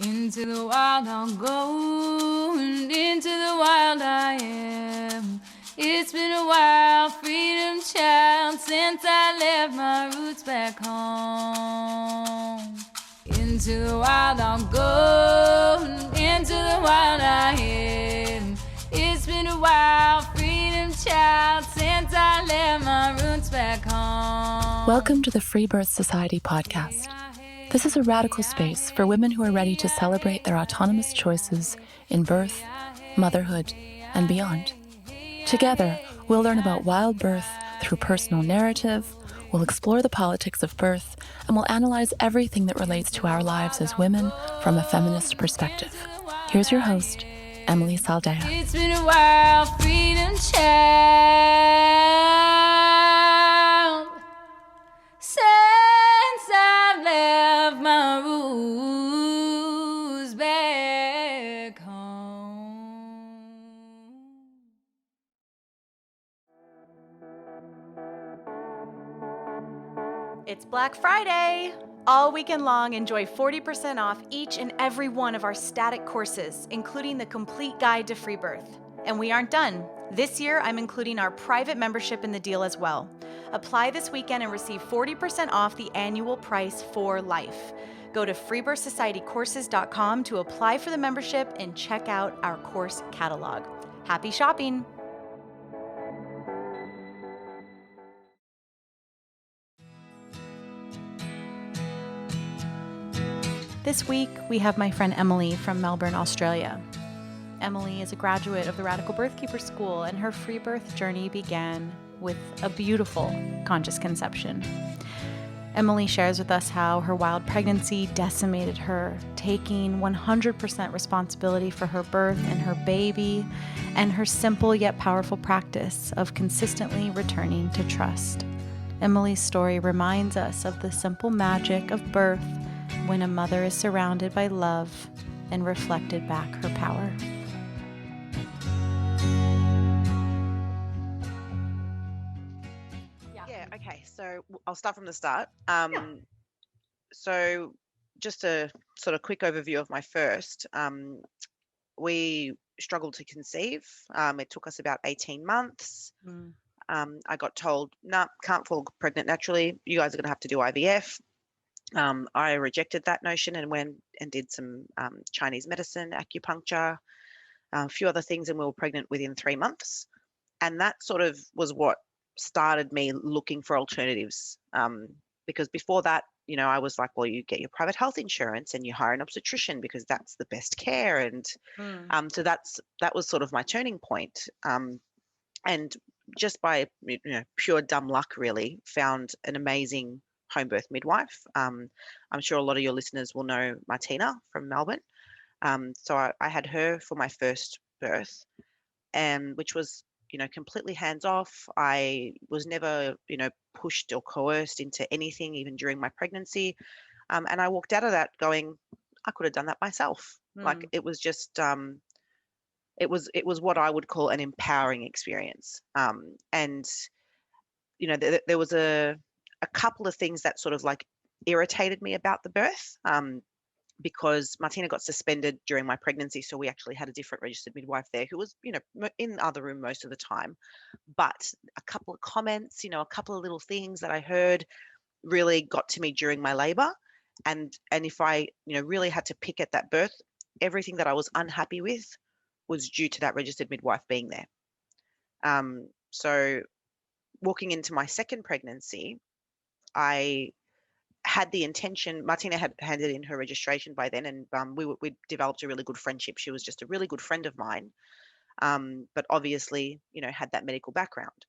Into the wild I'll go, and into the wild I am. It's been a while, freedom child, since I left my roots back home. Into the wild I'll go, and into the wild I am. It's been a while, freedom child, since I left my roots back home. Welcome to the Freebirth Society podcast. This is a radical space for women who are ready to celebrate their autonomous choices in birth, motherhood, and beyond. Together, we'll learn about wild birth through personal narrative, we'll explore the politics of birth, and we'll analyze everything that relates to our lives as women from a feminist perspective. Here's your host, Emily Saldea. It's been a while, freedom child, since I left my roots back home. It's Black Friday! All weekend long, enjoy 40% off each and every one of our static courses, including the complete guide to free birth. And we aren't done. This year, I'm including our private membership in the deal as well. Apply this weekend and receive 40% off the annual price for life. Go to freebirthsocietycourses.com to apply for the membership and check out our course catalog. Happy shopping! This week, we have my friend Emily from Melbourne, Australia. Emily is a graduate of the Radical Birthkeeper School, and her free birth journey began with a beautiful conscious conception. Emily shares with us how her wild pregnancy decimated her, taking 100% responsibility for her birth and her baby, and her simple yet powerful practice of consistently returning to trust. Emily's story reminds us of the simple magic of birth when a mother is surrounded by love and reflected back her power. Yeah, okay, so I'll start from the start. So just a sort of quick overview of my first. We struggled to conceive. It took us about 18 months. I got told, nah, can't fall pregnant naturally. You guys are going to have to do IVF. I rejected that notion and went and did some Chinese medicine, acupuncture, a few other things, and we were pregnant within 3 months. And that sort of was what started me looking for alternatives. Because before that, I was like, well, you get your private health insurance and you hire an obstetrician because that's the best care. And so that was sort of my turning point. And just by pure dumb luck, really, found an amazing home birth midwife. I'm sure a lot of your listeners will know Martina from Melbourne. So I had her for my first birth, and which was, completely hands off. I was never, pushed or coerced into anything, even during my pregnancy. And I walked out of that going, I could have done that myself. Like it was just, it was what I would call an empowering experience. And, there was a couple of things that sort of like irritated me about the birth, because Martina got suspended during my pregnancy. So we actually had a different registered midwife there who was, in the other room most of the time. But a couple of comments, a couple of little things that I heard really got to me during my labor. And if I, really had to pick at that birth, everything that I was unhappy with was due to that registered midwife being there. So walking into my second pregnancy, I had the intention. Martina had handed in her registration by then, and we developed a really good friendship. She was just a really good friend of mine, but obviously, had that medical background.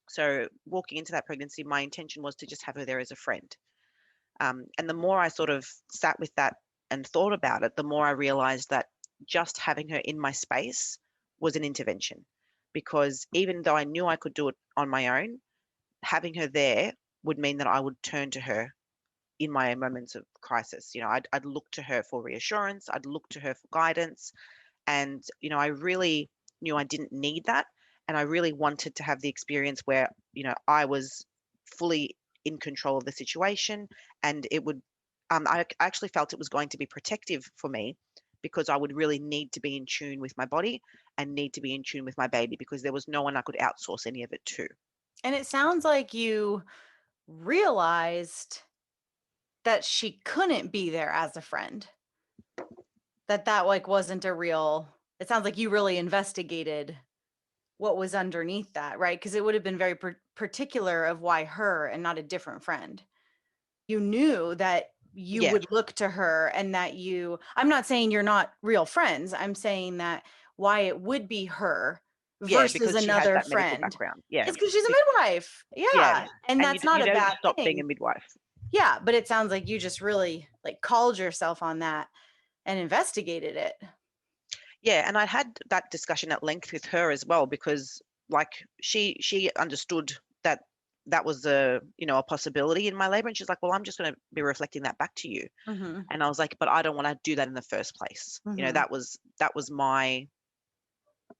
So walking into that pregnancy, my intention was to just have her there as a friend. And the more I sort of sat with that and thought about it, the more I realized that just having her in my space was an intervention, because even though I knew I could do it on my own, having her there would mean that I would turn to her in my moments of crisis. I'd look to her for reassurance. I'd look to her for guidance. And, I really knew I didn't need that. And I really wanted to have the experience where, I was fully in control of the situation, and it would I actually felt it was going to be protective for me, because I would really need to be in tune with my body and need to be in tune with my baby, because there was no one I could outsource any of it to. And it sounds like you realized that she couldn't be there as a friend. That like wasn't a real, it sounds like you really investigated what was underneath that, right? Because it would have been very particular of why her and not a different friend. You knew that you Yeah. would look to her, and that I'm not saying you're not real friends. I'm saying that why it would be her Yeah, versus because she has another that medical friend. background. Yeah. It's because she's a Be- midwife. Yeah. Yeah. And And that's you not a don't bad stop being a thing. midwife. Yeah. But it sounds like you just really like called yourself on that and investigated it. Yeah, and I had that discussion at length with her as well, because like she understood that that was a possibility in my labor, and she's like, well, I'm just going to be reflecting that back to you. Mm-hmm. And I was like, but I don't want to do that in the first place. Mm-hmm. That was my,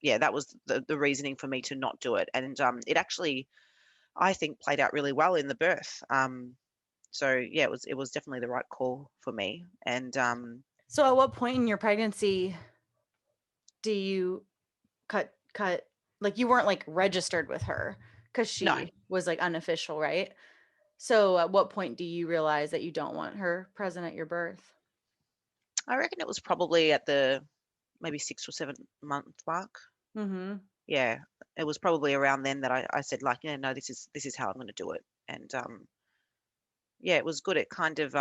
yeah, that was the reasoning for me to not do it. And it actually, I think, played out really well in the birth. So yeah, it was definitely the right call for me. And So at what point in your pregnancy do you cut like you weren't like registered with her because no, she was like unofficial, right? So at what point do you realize that you don't want her present at your birth? I reckon it was probably at the maybe 6 or 7 month mark. Mm-hmm. Yeah, it was probably around then that I said, like, yeah, no, this is how I'm going to do it. And yeah, it was good. It kind of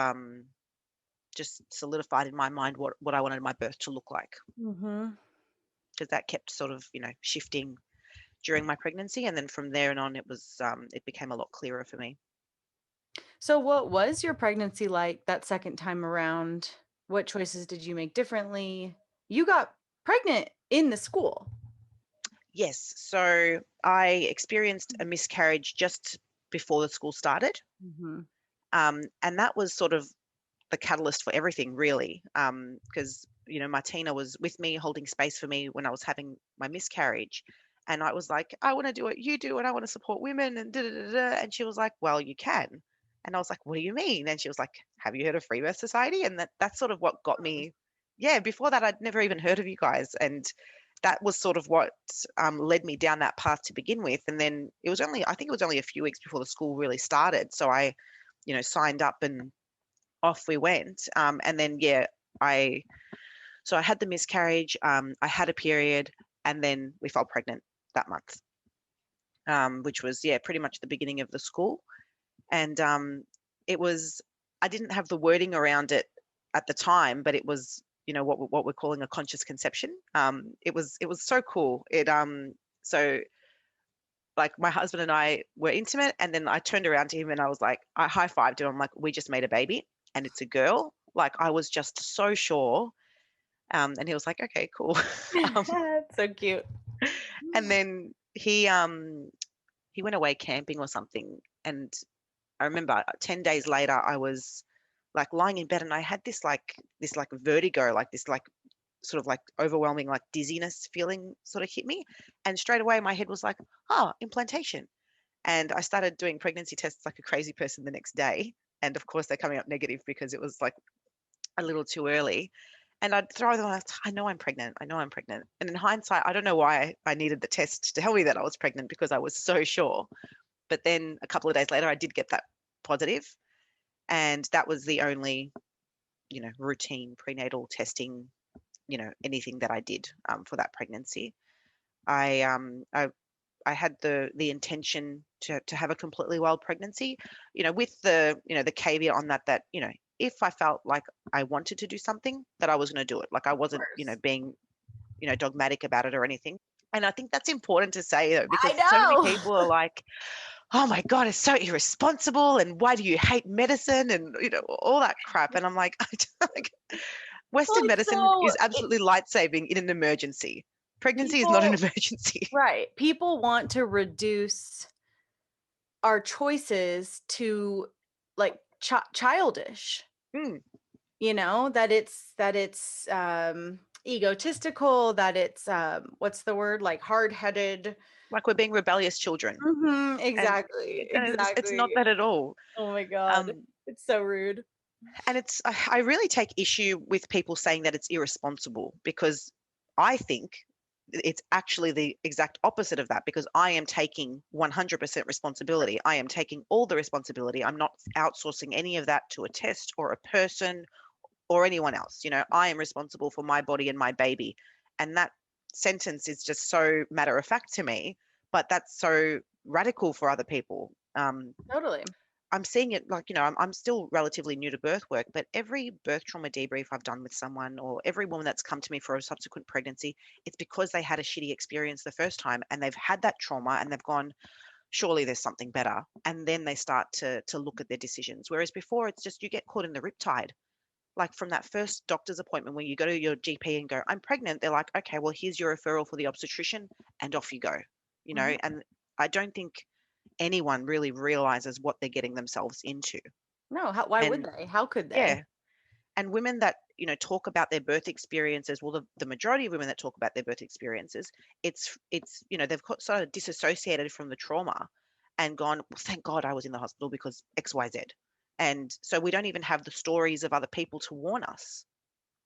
just solidified in my mind what I wanted my birth to look like, Mm-hmm. because that kept sort of shifting during my pregnancy, and then from there and on, it became a lot clearer for me. So what was your pregnancy like that second time around? What choices did you make differently? You got pregnant in the school. Yes, so I experienced a miscarriage just before the school started, Mm-hmm. and that was sort of the catalyst for everything, really, because Martina was with me holding space for me when I was having my miscarriage, and I was like, I want to do what you do, and I want to support women, and da da da da. And she was like, well, you can. And I was like, what do you mean? And she was like, have you heard of Freebirth Society? And that's sort of what got me. Yeah, before that I'd never even heard of you guys, and that was sort of what led me down that path to begin with. And then I think it was only a few weeks before the school really started, so I signed up, and off we went. And then yeah, I had the miscarriage. I had a period, and then we fell pregnant that month, which was, yeah, pretty much the beginning of the school. And it was, I didn't have the wording around it at the time, but it was what we're calling a conscious conception. It was so cool. So like my husband and I were intimate, and then I turned around to him and I was like, I high-fived him. I'm like, we just made a baby and it's a girl. Like, I was just so sure. And he was like, okay, cool. um, So cute. and then he went away camping or something. And I remember 10 days later, I was like lying in bed, and I had this vertigo, like this like sort of like overwhelming like dizziness feeling sort of hit me. And straight away my head was like, oh, implantation. And I started doing pregnancy tests like a crazy person the next day. And of course they're coming up negative, because it was like a little too early. And I'd throw them out, I know I'm pregnant. I know I'm pregnant. And in hindsight, I don't know why I needed the test to tell me that I was pregnant, because I was so sure. But then a couple of days later, I did get that positive. And that was the only, routine prenatal testing, anything that I did for that pregnancy. I I had the intention to have a completely wild pregnancy, with the caveat on that if I felt like I wanted to do something, that I was going to do it. Like, I wasn't being dogmatic about it or anything. And I think that's important to say, though, because so many I people are like, oh my God, it's so irresponsible, and why do you hate medicine, and all that crap. And I'm like, like, Western medicine is absolutely life-saving in an emergency. Pregnancy is not an emergency. Right. People want to reduce our choices to like childish. Mm, That it's egotistical, that it's what's the word, like hard-headed. like, we're being rebellious children. Mm-hmm, And exactly. it's not that at all. Oh my God. Um, It's so rude. And I really take issue with people saying that it's irresponsible, because I think it's actually the exact opposite of that, because I am taking 100% responsibility. I am taking all the responsibility. I'm not outsourcing any of that to a test or a person or anyone else. I am responsible for my body and my baby. And that sentence is just so matter of fact to me, but that's so radical for other people. Totally. I'm seeing it like, I'm still relatively new to birth work, but every birth trauma debrief I've done with someone, or every woman that's come to me for a subsequent pregnancy, it's because they had a shitty experience the first time and they've had that trauma and they've gone, surely there's something better. And then they start to look at their decisions. Whereas before, it's just you get caught in the riptide. Like from that first doctor's appointment when you go to your GP and go, I'm pregnant, they're like, okay, well, here's your referral for the obstetrician, and off you go, and I don't think anyone really realizes what they're getting themselves into. No, why would And they? How could they? yeah, and women that talk about their birth experiences, well, the majority of women that talk about their birth experiences, it's they've got sort of disassociated from the trauma and gone, well, thank God I was in the hospital because XYZ. And so we don't even have the stories of other people to warn us,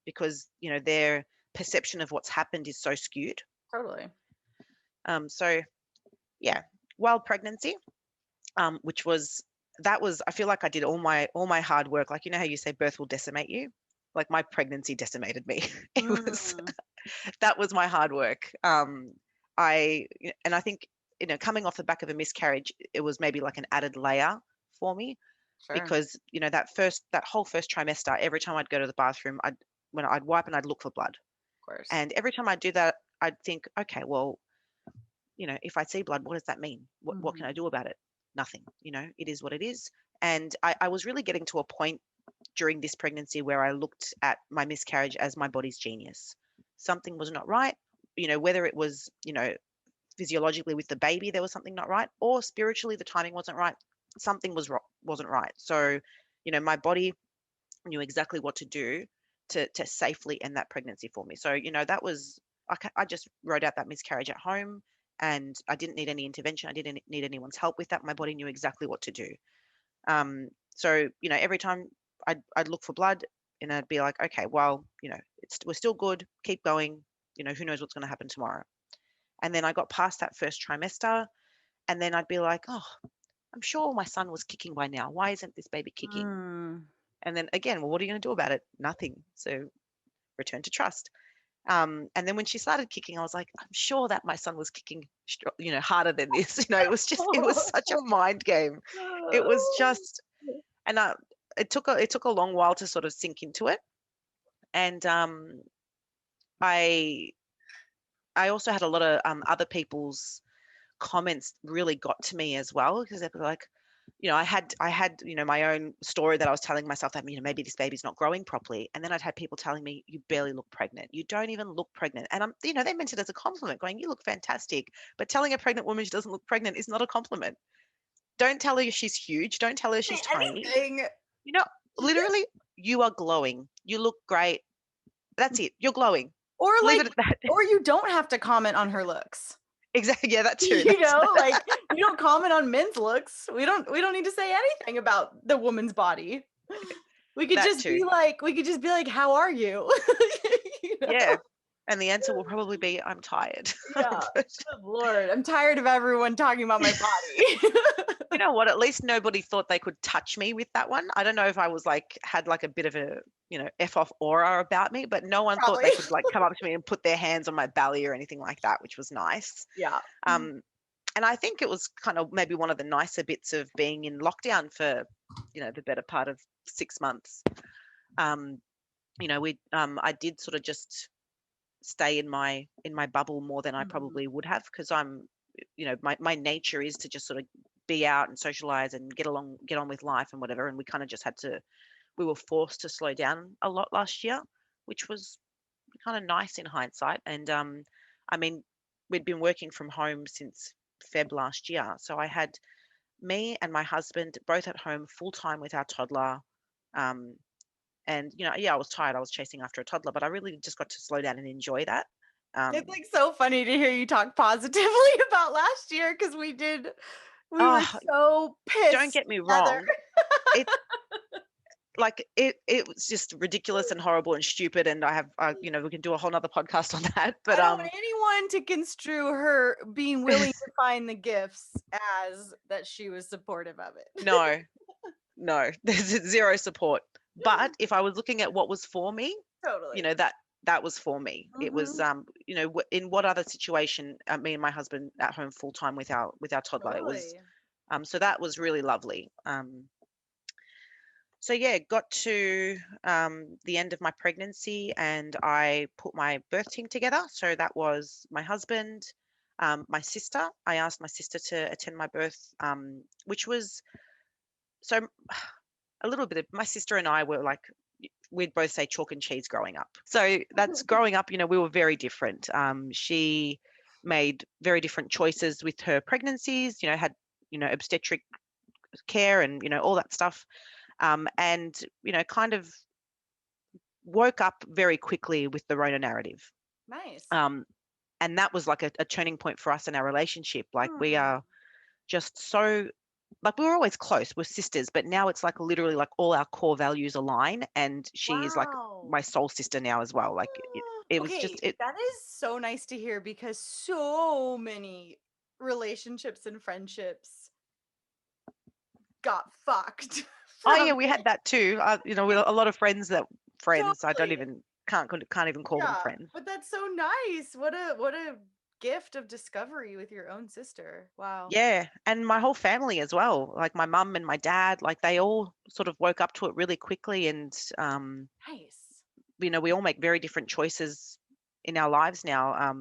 because their perception of what's happened is so skewed. Totally. So yeah, wild pregnancy, which was I feel like I did all my hard work. Like, how you say birth will decimate you, like my pregnancy decimated me. That was my hard work. I think coming off the back of a miscarriage, it was maybe like an added layer for me. Sure. Because that whole first trimester, every time I'd go to the bathroom, I'd wipe and I'd look for blood. Of course. And every time I do that, I'd think, okay, well, if I see blood, what does that mean? What can I do about it? Nothing. It is what it is. And I was really getting to a point during this pregnancy where I looked at my miscarriage as my body's genius. Something was not right. Whether it was, physiologically with the baby, there was something not right, or spiritually, the timing wasn't right. Something wasn't right. So, my body knew exactly what to do to safely end that pregnancy for me. So, that was, I just wrote out that miscarriage at home, and I didn't need any intervention. I didn't need anyone's help with that. My body knew exactly what to do. So, every time I'd look for blood, and I'd be like, okay, well, we're still good. Keep going. Who knows what's going to happen tomorrow? And then I got past that first trimester, and then I'd be like, oh, I'm sure my son was kicking by now. Why isn't this baby kicking? And then again, well, what are you going to do about it? Nothing. So return to trust. And then when she started kicking, I was like, I'm sure that my son was kicking, harder than this. It was such a mind game. It was just, and it took a long while to sort of sink into it. And I also had a lot of other people's comments really got to me as well, because they were like, I had my own story that I was telling myself that maybe this baby's not growing properly, and then I'd had people telling me, you barely look pregnant, you don't even look pregnant, and I'm they meant it as a compliment, going, you look fantastic. But telling a pregnant woman she doesn't look pregnant is not a compliment. Don't tell her she's huge, don't tell her she's tiny. Literally, you are glowing, you look great, that's it, you're glowing. Or leave it at that. Or you don't have to comment on her looks. Exactly. Yeah, that too. You don't comment on men's looks. We don't need to say anything about the woman's body. We could just be like, how are you? Yeah. And the answer will probably be, I'm tired. Yeah. Good Lord. I'm tired of everyone talking about my body. You know what? At least nobody thought they could touch me with that one. I don't know if I was had a bit of a, F off aura about me, but no one thought they could come up to me and put their hands on my belly or anything like that, which was nice. Yeah. And I think it was kind of maybe one of the nicer bits of being in lockdown for, the better part of 6 months. I did sort of just stay in my bubble more than I probably would have, because I'm, my nature is to just sort of be out and socialize and get on with life and whatever. And we kind of just we were forced to slow down a lot last year, which was kind of nice in hindsight. And we'd been working from home since Feb last year. So I had me and my husband both at home full time with our toddler. And, I was tired. I was chasing after a toddler, but I really just got to slow down and enjoy that. It's so funny to hear you talk positively about last year, because we were so pissed. Don't get me wrong. like it was just ridiculous and horrible and stupid, and I have we can do a whole nother podcast on that, but I don't want anyone to construe her being willing to find the gifts as that she was supportive of it. no, there's zero support. But if I was looking at what was for me, Totally. That was for me. It was in what other situation, me and my husband at home full time with our toddler, it was Totally. so that was really lovely. So yeah, got to the end of my pregnancy, and I put my birth team together. So that was my husband, my sister. I asked my sister to attend my birth, which was so a little bit of my sister and I were like, we'd both say chalk and cheese growing up. So that's growing up, we were very different. She made very different choices with her pregnancies, had, obstetric care and, all that stuff. And, kind of woke up very quickly with the Rona narrative. Nice. And that was like a turning point for us in our relationship. Like we are just so, like we were always close, we're sisters, but now it's like literally like all our core values align, and she is like my soul sister now as well. Like it was just it. That is so nice to hear, because so many relationships and friendships got fucked. Oh yeah, we had that too. With a lot of friends Totally. I don't even can't even call them friends. But that's so nice. What a gift of discovery with your own sister. Wow. Yeah, and my whole family as well. Like my mum and my dad, like they all sort of woke up to it really quickly, and Nice. we all make very different choices in our lives now.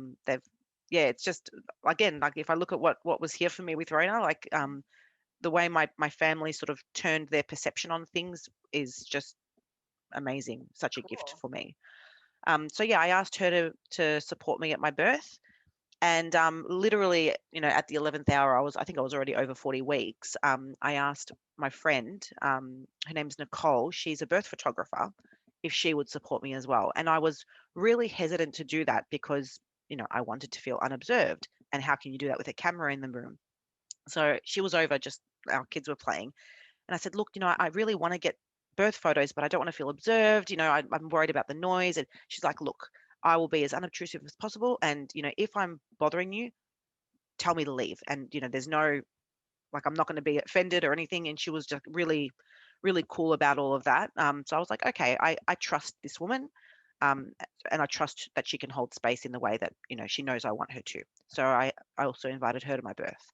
It's just, again, like if I look at what was here for me with Rona, like the way my family sort of turned their perception on things is just amazing. Such a gift for me. So yeah, I asked her to support me at my birth. And literally, at the 11th hour, I think I was already over 40 weeks. I asked my friend, her name's Nicole, she's a birth photographer, if she would support me as well. And I was really hesitant to do that because, I wanted to feel unobserved. And how can you do that with a camera in the room? So she was over, just our kids were playing. And I said, look, I really want to get birth photos, but I don't want to feel observed. I'm worried about the noise. And she's like, look, I will be as unobtrusive as possible. And, if I'm bothering you, tell me to leave. And, there's no, like, I'm not going to be offended or anything. And she was just really, really cool about all of that. So I was like, okay, I trust this woman. And I trust that she can hold space in the way that, she knows I want her to. So I also invited her to my birth.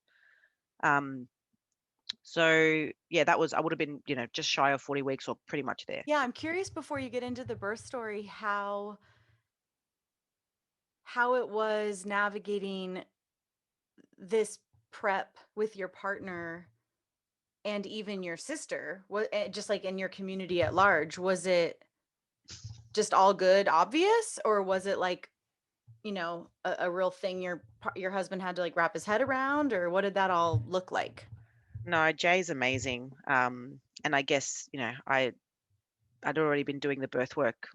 So yeah, I would have been, just shy of 40 weeks or pretty much there. Yeah, I'm curious, before you get into the birth story, how it was navigating this prep with your partner and even your sister, just like in your community at large. Was it just all good, obvious, or was it like, a real thing your husband had to like wrap his head around, or what did that all look like? No, Jay's amazing. And I guess, I'd already been doing the birth work,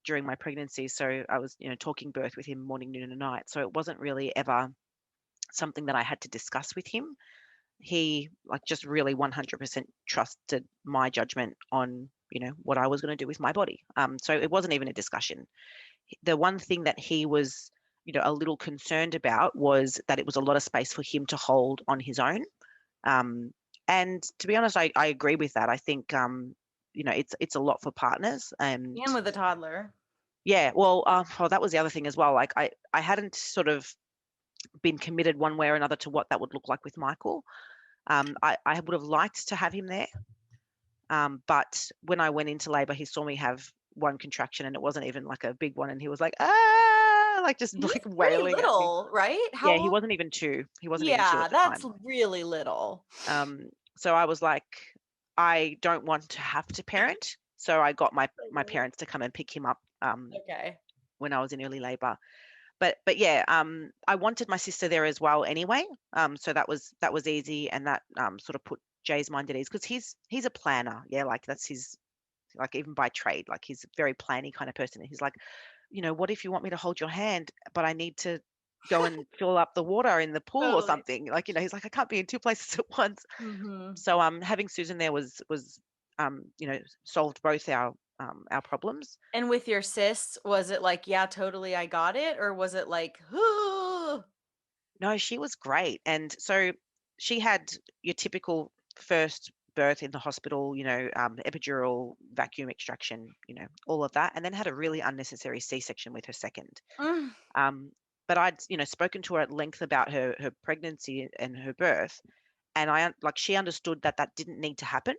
during my pregnancy. So I was, talking birth with him morning, noon, and night. So it wasn't really ever something that I had to discuss with him. He like just really 100% trusted my judgment on, what I was going to do with my body. So it wasn't even a discussion. The one thing that he was, a little concerned about was that it was a lot of space for him to hold on his own. And to be honest, I agree with that. I think, it's a lot for partners, and with a toddler. Yeah, well, that was the other thing as well. Like I hadn't sort of been committed one way or another to what that would look like with Michael. I would have liked to have him there. But when I went into labor, he saw me have one contraction, and it wasn't even like a big one. And he was like, like just He's like wailing at me. little, right? Yeah, he wasn't even 2. He wasn't even 2 at the that's time. really little. So I was like, I don't want to have to parent. So I got my parents to come and pick him up Okay. when I was in early labor. But yeah, I wanted my sister there as well anyway. So that was easy, and that sort of put Jay's mind at ease, because he's a planner. Yeah, like that's his, like even by trade, like he's a very planny kind of person. And he's like, what if you want me to hold your hand, but I need to go and fill up the water in the pool or something? Like, he's like, I can't be in 2 places at once. Mm-hmm. So having Susan there was solved both our problems. And with your sis, was it like, yeah, totally, I got it? Or was it like, oh, No, she was great. And so she had your typical first birth in the hospital, epidural, vacuum extraction, all of that, and then had a really unnecessary C-section with her second. mm, Um, but I'd, spoken to her at length about her pregnancy and her birth, and she understood that that didn't need to happen,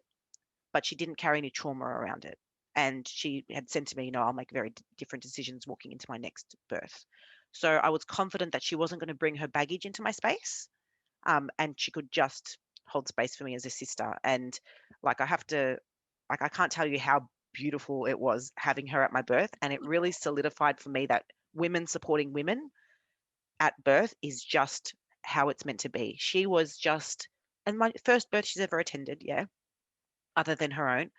but she didn't carry any trauma around it. And she had said to me, I'll make very different decisions walking into my next birth. So I was confident that she wasn't going to bring her baggage into my space, and she could just hold space for me as a sister. And I can't tell you how beautiful it was having her at my birth. And it really solidified for me that women supporting women at birth is just how it's meant to be. She was just, and my first birth she's ever attended, yeah, other than her own.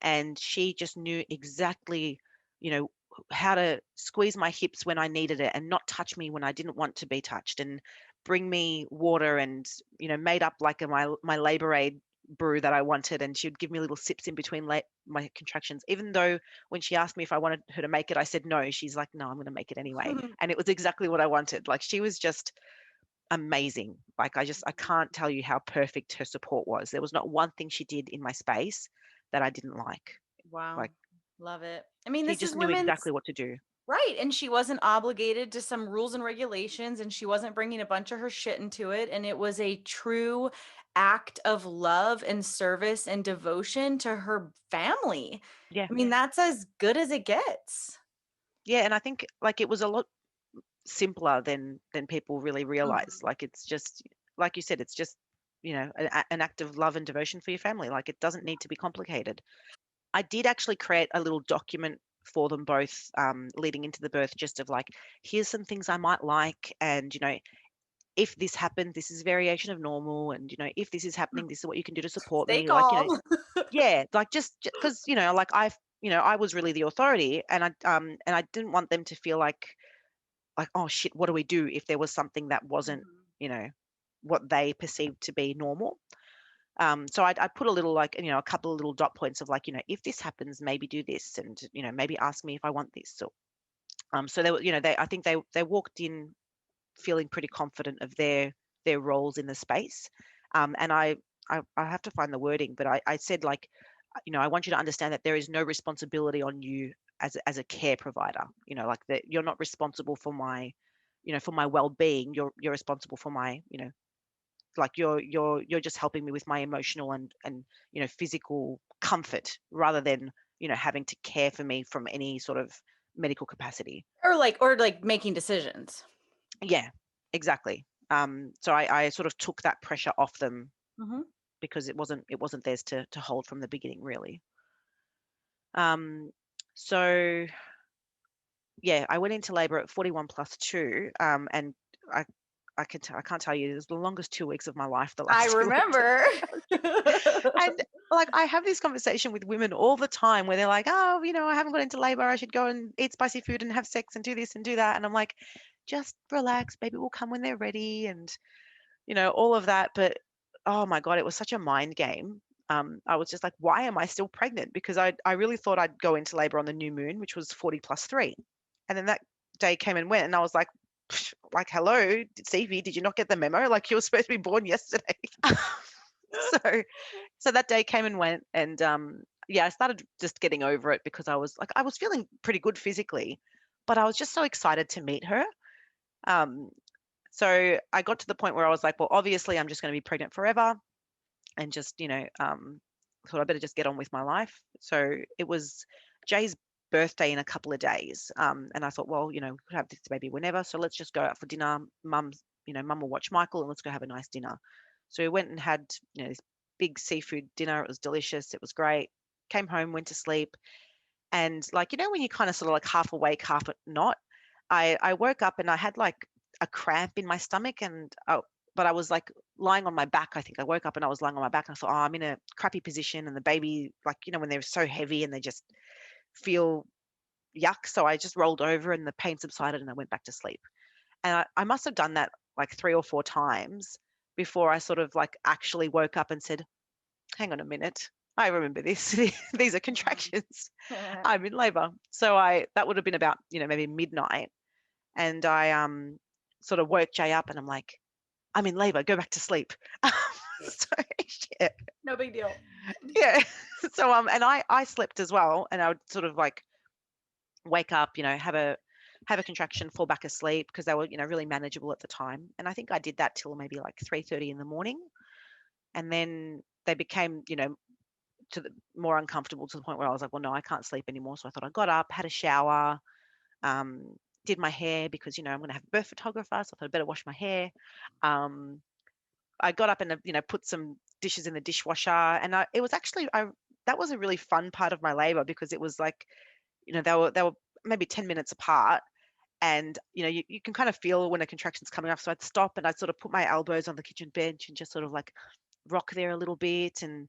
And she just knew exactly, you know, how to squeeze my hips when I needed it and not touch me when I didn't want to be touched, and bring me water, and made up like my labor aid brew that I wanted, and she would give me little sips in between my contractions, even though when she asked me if I wanted her to make it, I said no. She's like, no, I'm going to make it anyway. And it was exactly what I wanted. Like, she was just amazing. Like, I can't tell you how perfect her support was. There was not one thing she did in my space that I didn't like. wow, Like, love it. I mean, she this is just knew women's exactly what to do. right. And she wasn't obligated to some rules and regulations, and she wasn't bringing a bunch of her shit into it. And it was a true act of love and service and devotion to her family. Yeah. I mean, that's as good as it gets. Yeah, and I think like it was a lot simpler than people really realize. Mhm. Like, it's just like you said, it's just an act of love and devotion for your family. Like, it doesn't need to be complicated. I did actually create a little document for them both, leading into the birth, just of like, here's some things I might like, and if this happened, this is variation of normal, and if this is happening, this is what you can do to support Stay me. Like, calm. yeah, like, just because like, I was really the authority, and I didn't want them to feel like, oh shit, what do we do if there was something that wasn't Mhm. you know what they perceived to be normal. So I put a little, like, a couple of little dot points of like, if this happens, maybe do this, and maybe ask me if I want this. So they were, I think they walked in feeling pretty confident of their roles in the space. And I have to find the wording, but I said, like, I want you to understand that there is no responsibility on you as a care provider. Like, that you're not responsible for my well-being. You're responsible for my, like, you're just helping me with my emotional and physical comfort, rather than having to care for me from any sort of medical capacity. Or like making decisions. Yeah, exactly. So I sort of took that pressure off them, Mhm. because it wasn't theirs to hold from the beginning, really. Um, so yeah, I went into labor at 41 plus 2, and I I can't tell you, it was the longest 2 weeks of my life, the I last 2 weeks. remember. And like, I have this conversation with women all the time where they're like, oh, I haven't got into labor. I should go and eat spicy food and have sex and do this and do that. And I'm like, just relax, baby will come when they're ready, and all of that. But oh my God, it was such a mind game. I was just like, why am I still pregnant? Because I really thought I'd go into labor on the new moon, which was 40 plus 3. And then that day came and went, and I was like, like, hello, Stevie, did you not get the memo? Like, you were supposed to be born yesterday. So so that day came and went, and yeah, I started just getting over it, because I was feeling pretty good physically, but I was just so excited to meet her. Um, so I got to the point where I was like, well, obviously I'm just going to be pregnant forever, and just, thought I better just get on with my life. So it was Jay's birthday in a couple of days. And I thought, well, we could have this baby whenever. So let's just go out for dinner. Mum will watch Michael, and let's go have a nice dinner. So we went and had, this big seafood dinner. It was delicious. It was great. Came home, went to sleep. And like, when you kind of sort of like half awake, half not, I woke up and I had like a cramp in my stomach, and but I was like lying on my back. I think I woke up and I was lying on my back, and I thought, oh, I'm in a crappy position, and the baby, like, when they're so heavy and they just feel yuck. So I just rolled over, and the pain subsided, and I went back to sleep. And I must have done that like 3 or 4 times before I sort of like actually woke up and said, hang on a minute, I remember this. These are contractions. Mm. I'm in labor. So that would have been about, maybe midnight. And I sort of woke Jay up and I'm like, I'm in labor, go back to sleep. So yeah. No big deal. Yeah. So and I slept as well, and I would sort of like wake up, have a contraction, fall back asleep because they were, really manageable at the time. And I think I did that till maybe like 3:30 in the morning. And then they became, to the more uncomfortable to the point where I was like, well, no, I can't sleep anymore. So I thought I got up, had a shower, did my hair because, I'm going to have a birth photographer. So I thought I'd better wash my hair. Um, I got up and, put some dishes in the dishwasher. And it was actually, that was a really fun part of my labor because it was like, they were maybe 10 minutes apart. And, you can kind of feel when a contraction's coming up. So I'd stop and I'd sort of put my elbows on the kitchen bench and just sort of like rock there a little bit. And,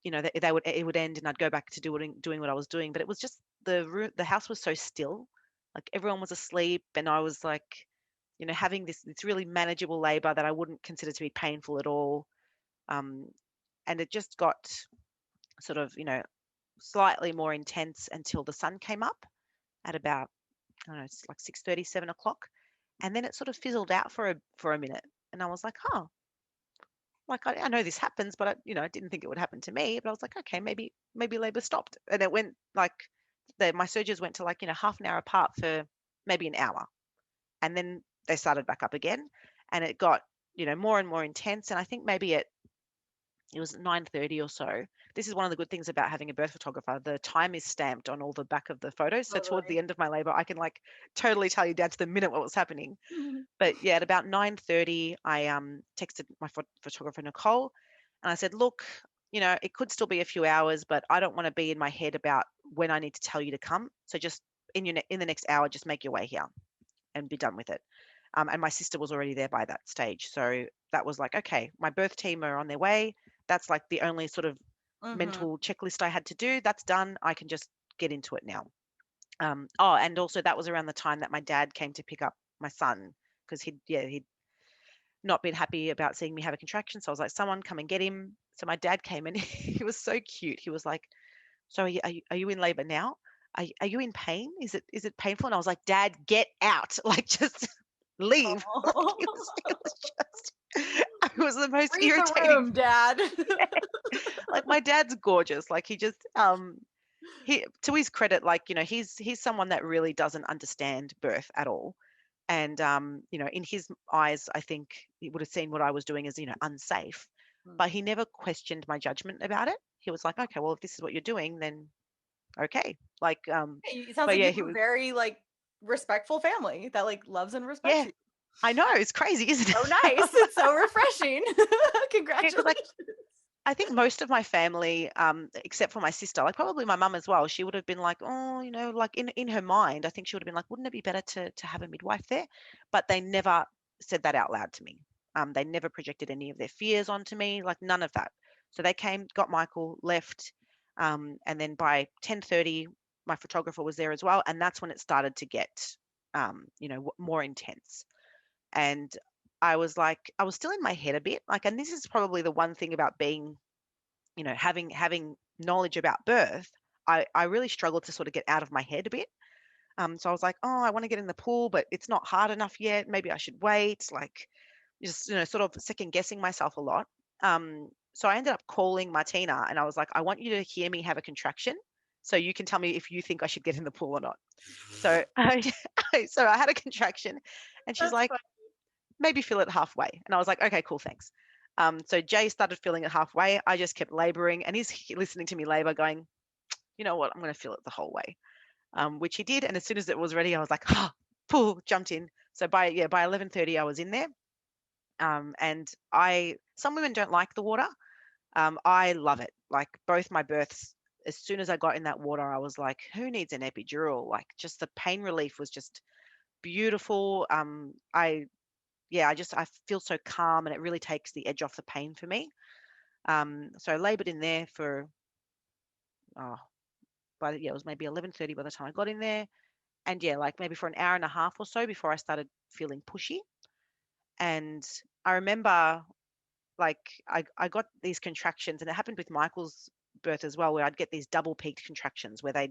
it would end and I'd go back to doing what I was doing. But it was just the house was so still, like everyone was asleep, and I was like, having this really manageable labor that I wouldn't consider to be painful at all. Um, and it just got sort of, slightly more intense until the sun came up at about, I don't know, it's like 6:30, 7 o'clock, and then it sort of fizzled out for a minute, and I was like, oh, like I know this happens, but I didn't think it would happen to me. But I was like, okay, maybe labor stopped, and it went like my surges went to like half an hour apart for maybe an hour, and then they started back up again, and it got more and more intense, and I think maybe it was 9:30 or so. This is one of the good things about having a birth photographer. The time is stamped on all the back of the photos. So toward the Totally. end of my labor, I can like totally tell you down to the minute what was happening. But yeah, at about 9:30, I texted my photographer Nicole, and I said, "Look, it could still be a few hours, but I don't want to be in my head about when I need to tell you to come. So just in the next hour, just make your way here and be done with it." And my sister was already there by that stage, so that was like, okay, my birth team are on their way. That's like the only sort of Mm-hmm. mental checklist I had to do. That's done. I can just get into it now. Oh, and also that was around the time that my dad came to pick up my son because he'd not been happy about seeing me have a contraction. So I was like, someone come and get him. So my dad came and he was so cute. He was like, so are you in labor now? Are you in pain? Is it painful? And I was like, Dad, get out. Like just leave. Like it was just I was the most Read the irritating. room, Dad. Like my dad's gorgeous. Like he just he to his credit, like, he's someone that really doesn't understand birth at all. And in his eyes, I think he would have seen what I was doing as, unsafe. But he never questioned my judgment about it. He was like, okay, well, if this is what you're doing, then okay. Like, It sounds but like yeah, you he have a was, very like respectful family that like loves and respects yeah, you. I know, it's crazy, isn't it? So nice. It's so refreshing. Yeah, because like Congratulations. I think most of my family, except for my sister, like probably my mum as well, she would have been like, oh, like in her mind, I think she would have been like, wouldn't it be better to have a midwife there? But they never said that out loud to me. They never projected any of their fears onto me, like none of that. So they came, got Michael, left, and then by 10:30, my photographer was there as well, and that's when it started to get, more intense. And I was like, I was still in my head a bit, like, and this is probably the one thing about being, having knowledge about birth. I really struggled to sort of get out of my head a bit. So I was like, oh, I want to get in the pool, but it's not hard enough yet. Maybe I should wait. Like, just sort of second guessing myself a lot. So I ended up calling Martina, and I was like, I want you to hear me have a contraction, so you can tell me if you think I should get in the pool or not. So so I had a contraction, and she's That's like, fun. maybe fill it halfway. And I was like, okay, cool, thanks. So Jay started filling it halfway. I just kept laboring, and he's listening to me labor, going, you know what, I'm going to fill it the whole way, which he did. And as soon as it was ready, I was like, ah, pool, jumped in. So by 11:30, I was in there. And some women don't like the water. I love it. Like both my births, as soon as I got in that water, I was like, who needs an epidural? Like just the pain relief was just beautiful. I feel so calm, and it really takes the edge off the pain for me. So I labored in there for, oh, it was maybe 11:30 by the time I got in there. And yeah, like maybe for an hour and a half or so before I started feeling pushy. And I remember like I got these contractions, and it happened with Michael's birth as well, where I'd get these double peaked contractions where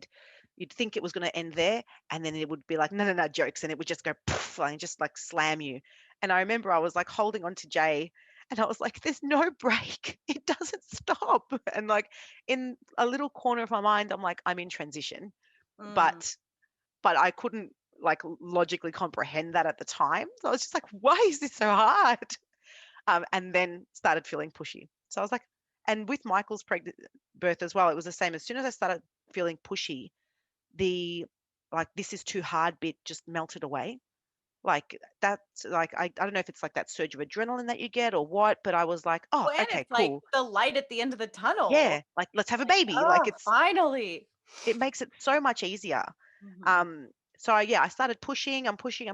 you'd think it was going to end there, and then it would be like, no, no, no, jokes, and it would just go poof, and just like slam you. And I remember I was like holding on to Jay, and I was like, there's no break. It doesn't stop. And like in a little corner of my mind, I'm like, I'm in transition, Mm. but I couldn't like logically comprehend that at the time. So I was just like, why is this so hard? And then started feeling pushy. So I was like, and with Michael's birth as well, it was the same. As soon as I started feeling pushy, the like this is too hard bit just melted away. Like that's like I don't know if it's like that surge of adrenaline that you get or what, but I was like, oh, Oh, and okay, it's like cool. the light at the end of the tunnel. Yeah, like let's have a Like, baby. Like oh, finally. it makes it so much easier. Mhm. Um, yeah, I started pushing, I'm pushing,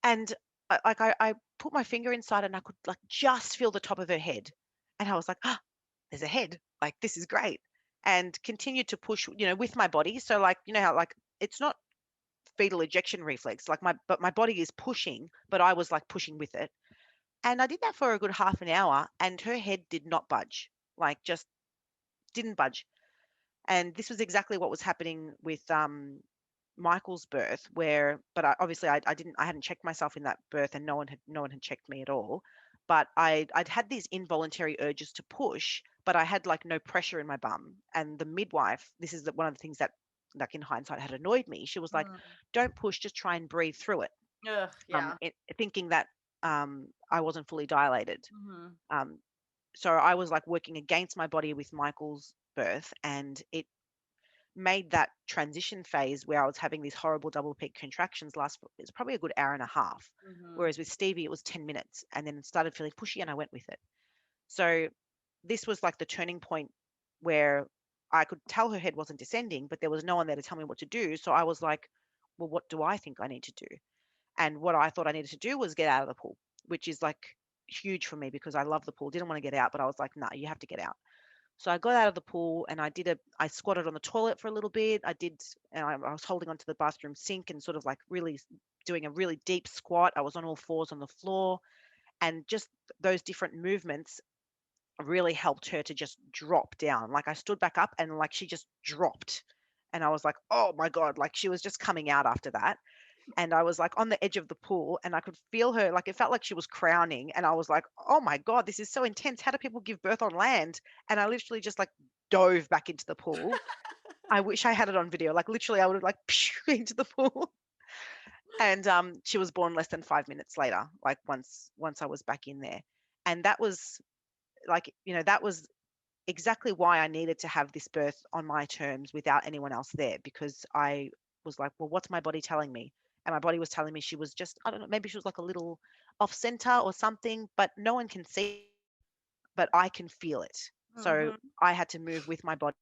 and I put my finger inside and I could like just feel the top of her head, and I was like, oh, there's a head. Like this is great, and continued to push, with my body. So like how like it's not fetal ejection reflex, like my body is pushing, but I was like pushing with it, and I did that for a good half an hour, and her head did not budge, like just didn't budge. And this was exactly what was happening with Michael's birth, where but obviously I hadn't checked myself in that birth, and no one had checked me at all. But I'd had these involuntary urges to push, but I had like no pressure in my bum. And the midwife, this is one of the things that like in hindsight had annoyed me. She was like, Mm. "Don't push, just try and breathe through it." Ugh, yeah. Thinking that I wasn't fully dilated. Mhm. Um, so I was like working against my body with Michael's birth, and it made that transition phase where I was having these horrible double peak contractions last, it's probably a good hour and a half. Mhm. Whereas with Stevie, it was 10 minutes, and then it started feeling pushy and I went with it. So this was like the turning point where I could tell her head wasn't descending, but there was no one there to tell me what to do. So I was like, well, what do I think I need to do? And what I thought I needed to do was get out of the pool, which is like huge for me because I love the pool. Didn't want to get out, but I was like, no, you have to get out. So I got out of the pool and I squatted on the toilet for a little bit. And I was holding onto the bathroom sink and sort of like really doing a really deep squat. I was on all fours on the floor, and just those different movements really helped her to just drop down. Like I stood back up and like she just dropped. And I was like, oh my God, like she was just coming out after that. And I was like on the edge of the pool and I could feel her, like it felt like she was crowning. And I was like, oh my God, this is so intense. How do people give birth on land? And I literally just like dove back into the pool. I wish I had it on video. Like literally I would have like into the pool. And she was born less than 5 minutes later, like once I was back in there. And that was like, that was exactly why I needed to have this birth on my terms without anyone else there, because I was like, well, what's my body telling me? And my body was telling me she was just, I don't know, maybe she was like a little off center or something, but no one can see, but I can feel it. So Mhm. I had to move with my body.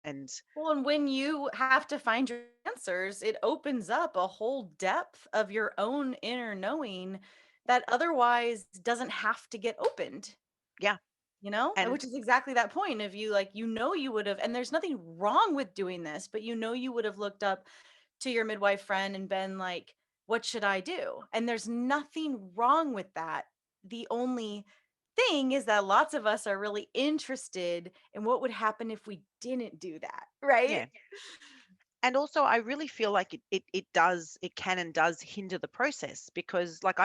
And Well, and when you have to find your answers, it opens up a whole depth of your own inner knowing that otherwise doesn't have to get opened, yeah, and which is exactly that point of you, like, you would have, and there's nothing wrong with doing this, but you would have looked up to your midwife friend and been like, what should I do? And there's nothing wrong with that. The only thing is that lots of us are really interested in what would happen if we didn't do that, right? yeah. And also I really feel like it can and does hinder the process, because like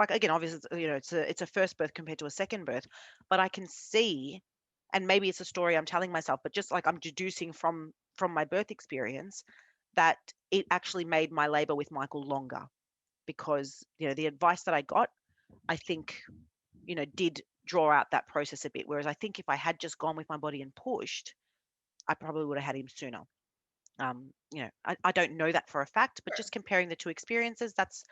again, obviously, it's a first birth compared to a second birth, but I can see, and maybe it's a story I'm telling myself, but just like I'm deducing from my birth experience, that it actually made my labor with Michael longer, because the advice that I got, I think, did draw out that process a bit. Whereas I think if I had just gone with my body and pushed, I probably would have had him sooner. I don't know that for a fact, but just comparing the two experiences, that's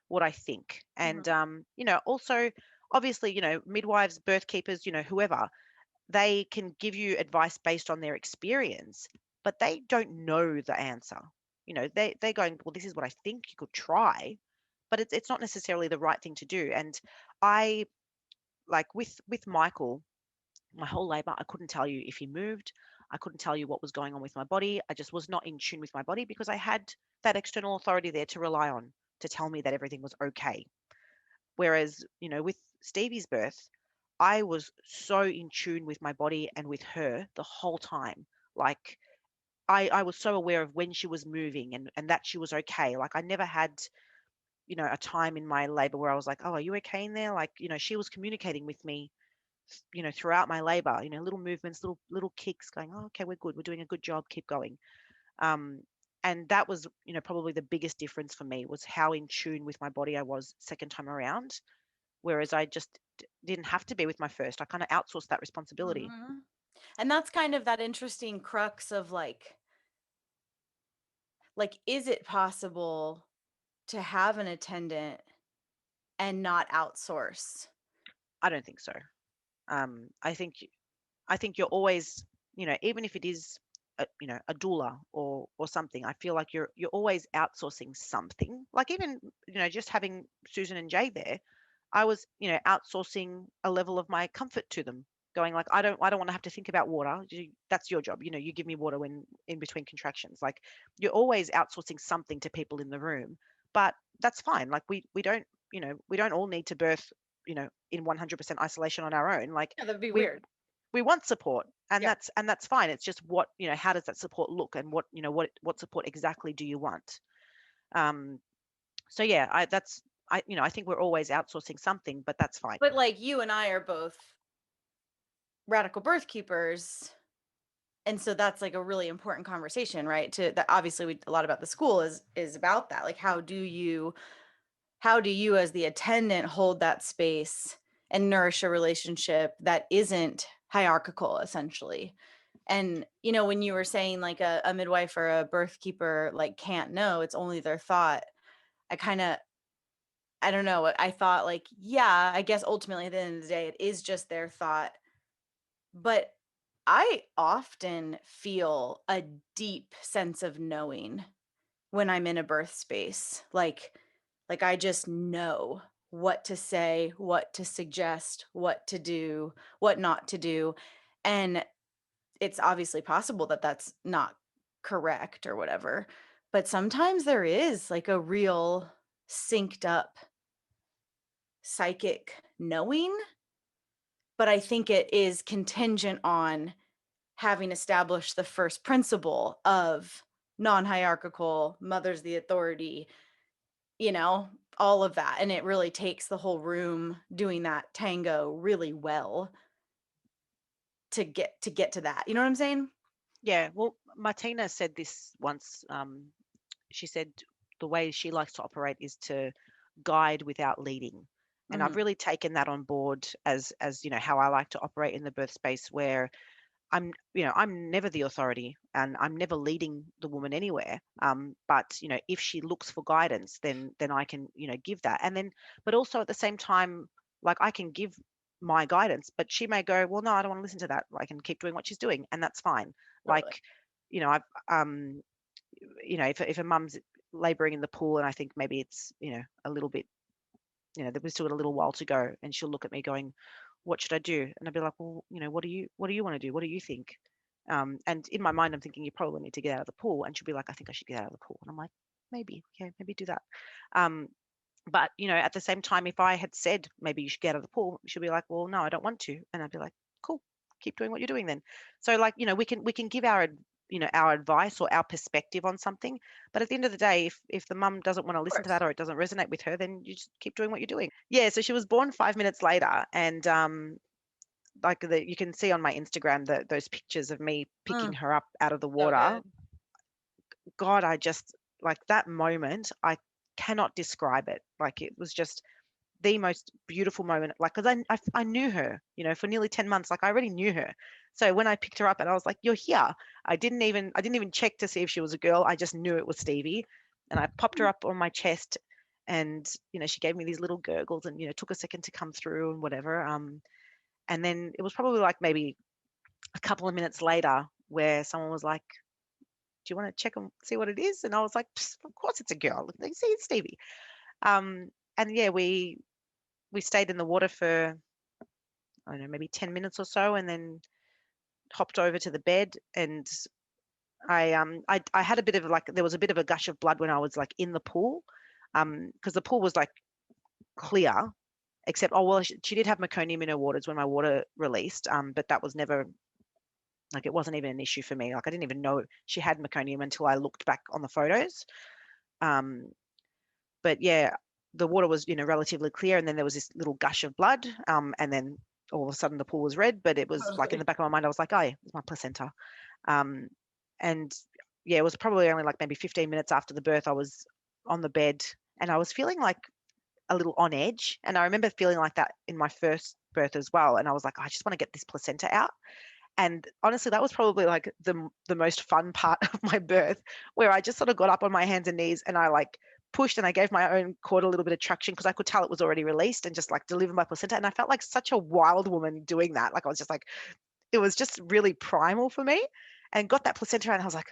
what I think. And Mhm. also obviously, midwives, birth keepers, whoever, they can give you advice based on their experience, but they don't know the answer. They're going, well, this is what I think you could try, but it's not necessarily the right thing to do. And I like with Michael, my whole labor, I couldn't tell you if he moved. I couldn't tell you what was going on with my body. I just was not in tune with my body because I had that external authority there to rely on to tell me that everything was okay. Whereas, with Stevie's birth, I was so in tune with my body and with her the whole time. Like I was so aware of when she was moving and that she was okay. Like I never had, a time in my labor where I was like, oh, are you okay in there? Like, she was communicating with me, throughout my labor, little movements, little kicks going, oh, okay, we're good. We're doing a good job. Keep going. Um, and that was, probably the biggest difference for me was how in tune with my body I was second time around. Whereas I just didn't have to be with my first. I kind of outsourced that responsibility. Mhm. And that's kind of that interesting crux of like, is it possible to have an attendant and not outsource? I don't think so. I think you're always, even if it is a doula or something, I feel like you're always outsourcing something. Like even, just having Susan and Jay there, I was, outsourcing a level of my comfort to them, going like, I don't want to have to think about water. That's your job. You give me water when in between contractions. Like you're always outsourcing something to people in the room, but that's fine. Like we don't, we don't all need to birth, in 100% isolation on our own. Like Yeah, that'd be we weird. we want support, and Yeah. that's fine. It's just what, how does that support look, and what support exactly do you want? Um, so yeah, I think we're always outsourcing something, but that's fine. But like you and I are both radical birth keepers. And so that's like a really important conversation, right? To that obviously a lot about the school is about that. Like how do you as the attendant hold that space and nourish a relationship that isn't hierarchical essentially? And when you were saying like a midwife or a birth keeper like can't know, it's only their thought. I don't know, I thought like, yeah, I guess ultimately at the end of the day it is just their thought. But I often feel a deep sense of knowing when I'm in a birth space. Like I just know what to say, what to suggest, what to do, what not to do. And it's obviously possible that that's not correct or whatever. But sometimes there is like a real synced up psychic knowing, but I think it is contingent on having established the first principle of non-hierarchical, mother's the authority, you know, all of that. And it really takes the whole room doing that tango really well to get to that. You know what I'm saying? Yeah, well, Martina said this once. She said the way she likes to operate is to guide without leading. And I've Mhm. really taken that on board as how I like to operate in the birth space, where I'm never the authority and I'm never leading the woman anywhere. But if she looks for guidance, then I can, give that. And then, but also at the same time, like I can give my guidance, but she may go, well, no, I don't want to listen to that. I can keep doing what she's doing, and that's fine. Totally. Like, I've, if a mum's laboring in the pool and I think maybe it's, a little bit, that we've still got a little while to go, and she'll look at me going, what should I do? And I'd be like, well, what do you want to do? What do you think? And in my mind, I'm thinking you probably need to get out of the pool. And she'll be like, I think I should get out of the pool. And I'm like, maybe, okay, maybe do that. Um, but at the same time, if I had said maybe you should get out of the pool, she'll be like, well, no, I don't want to. And I'd be like, cool, keep doing what you're doing then. So like, we can give our advice or our perspective on something, but at the end of the day, if the mum doesn't want to Of listen to course. that or it doesn't resonate with her, then you just keep doing what you're doing. Yeah, so she was born 5 minutes later, and like you can see on my Instagram those pictures of me picking Mm, her up out of the so water. good. God, I just like that moment. I cannot describe it. Like it was just the most beautiful moment. Like because I knew her, for nearly 10 months. Like I already knew her. So when I picked her up and I was like, "You're here," I didn't even check to see if she was a girl. I just knew it was Stevie, and I popped her up on my chest, and she gave me these little gurgles, and took a second to come through and whatever. And then it was probably like maybe a couple of minutes later where someone was like, do you want to check and see what it is? And I was like, of course it's a girl. They see it's Stevie. And yeah, we stayed in the water for, I don't know, maybe 10 minutes or so, and then hopped over to the bed. And I had a bit of like, there was a bit of a gush of blood when I was like in the pool, because the pool was like clear, except, oh, well, she did have meconium in her waters when my water released, but that was never, like, it wasn't even an issue for me. Like, I didn't even know she had meconium until I looked back on the photos. Um, but yeah, the water was, relatively clear, and then there was this little gush of blood, and then all of a sudden the pool was red, but it was like in the back of my mind, I was like, oh yeah, it's my placenta. Um, and yeah, it was probably only like maybe 15 minutes after the birth, I was on the bed and I was feeling like a little on edge. And I remember feeling like that in my first birth as well. And I was like, I just want to get this placenta out. And honestly, that was probably like the most fun part of my birth, where I just sort of got up on my hands and knees and I like pushed and I gave my own cord a little bit of traction because I could tell it was already released, and just like delivered my placenta. And I felt like such a wild woman doing that. Like, I was just like, it was just really primal for me, and got that placenta out and I was like,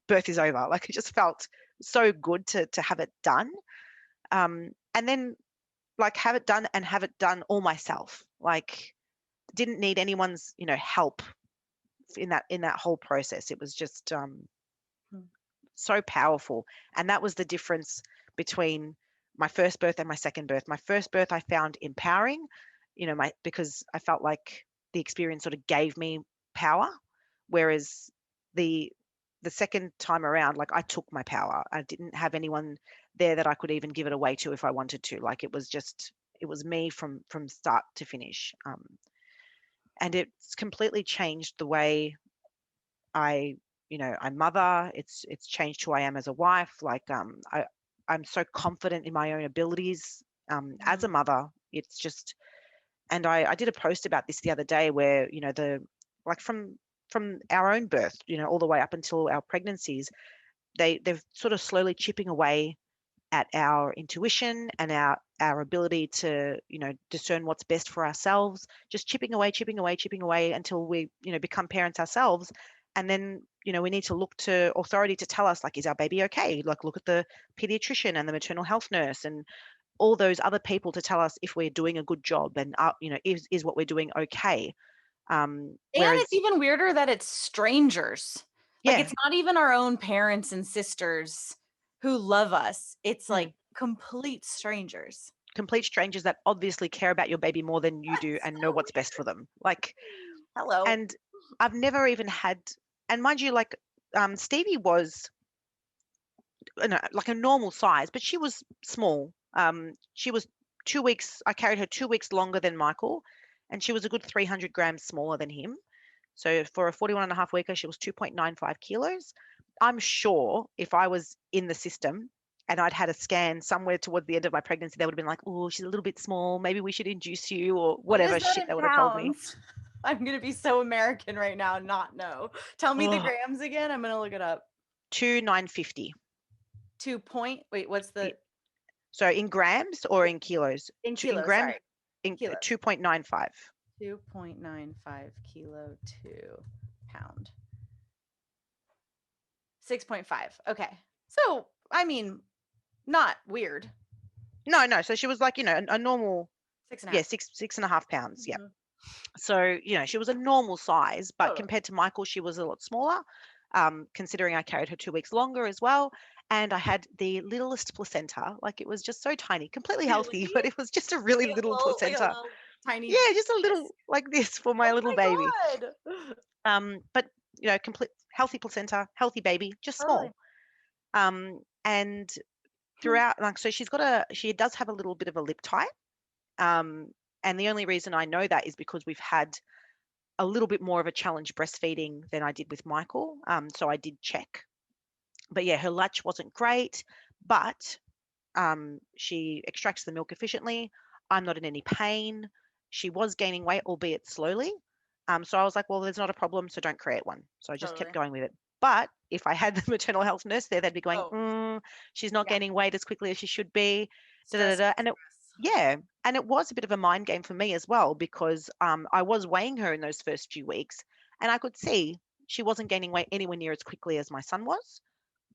birth is over. Like, it just felt so good to have it done. And then like have it done and have it done all myself. Like, didn't need anyone's, help in that whole process. It was just so powerful. And that was the difference between my first birth and my second birth. My first birth I found empowering, because I felt like the experience sort of gave me power, whereas the second time around, like, I took my power. I didn't have anyone there that I could even give it away to if I wanted to. Like, it was me from start to finish. And it's completely changed the way I, I mother. It's changed who I am as a wife. Like, I'm so confident in my own abilities as a mother. It's just, and I did a post about this the other day where, like from our own birth, all the way up until our pregnancies, they're sort of slowly chipping away at our intuition and our ability to, discern what's best for ourselves, just chipping away, chipping away, chipping away until we, become parents ourselves. And then, we need to look to authority to tell us, like, is our baby okay? Like, look at the pediatrician and the maternal health nurse and all those other people to tell us if we're doing a good job and, is what we're doing okay? And Whereas, it's even weirder that it's strangers. Like, yeah, it's not even our own parents and sisters who love us. It's like complete strangers. complete strangers that obviously care about your baby more than you do That's and know so what's best for them. Like, hello. and I've never even had, and mind you, like, Stevie was, like a normal size, but she was small. She was 2 weeks. I carried her 2 weeks longer than Michael, and she was a good 300 grams smaller than him. So for a 41 and a half weeker, she was 2.95 kilos. I'm sure if I was in the system and I'd had a scan somewhere towards the end of my pregnancy, they would have been like, oh, she's a little bit small. Maybe we should induce you, or What is whatever that shit in they would have told me. pounds? I'm gonna be so American right now and not know. Tell me the Oh, grams again. I'm gonna look it up. 2,950. Wait, what's the So in grams or in kilos? in In kilos? grams, Sorry, in kilos. 2.95. 2.95 kilo to pound. 6.5. Okay. So, I mean, not weird. No. So she was like, a normal, Six and a yeah, half. 6.5 pounds. Yeah. Mhm. So, she was a normal size, but Totally. compared to Michael, she was a lot smaller, considering I carried her 2 weeks longer as well. And I had the littlest placenta. Like, it was just so tiny, completely healthy, Really? but it was just a really little Like a placenta. little tiny Yeah, just a disc. little like this for my Oh little baby. my god. But, complete healthy placenta, healthy baby, just Totally. small. And throughout, like, so she does have a little bit of a lip tie. Um, and the only reason I know that is because we've had a little bit more of a challenge breastfeeding than I did with Michael. So I did check. But yeah, her latch wasn't great, but she extracts the milk efficiently. I'm not in any pain. She was gaining weight, albeit slowly. So I was like, well, there's not a problem, so don't create one. So I just kept Totally. going with it. But if I had the maternal health nurse there, they'd be going, Oh, she's not yeah. gaining weight as quickly as she should be. Da, da, da, Stress. da. And yeah, and it was a bit of a mind game for me as well, because I was weighing her in those first few weeks, and I could see she wasn't gaining weight anywhere near as quickly as my son was,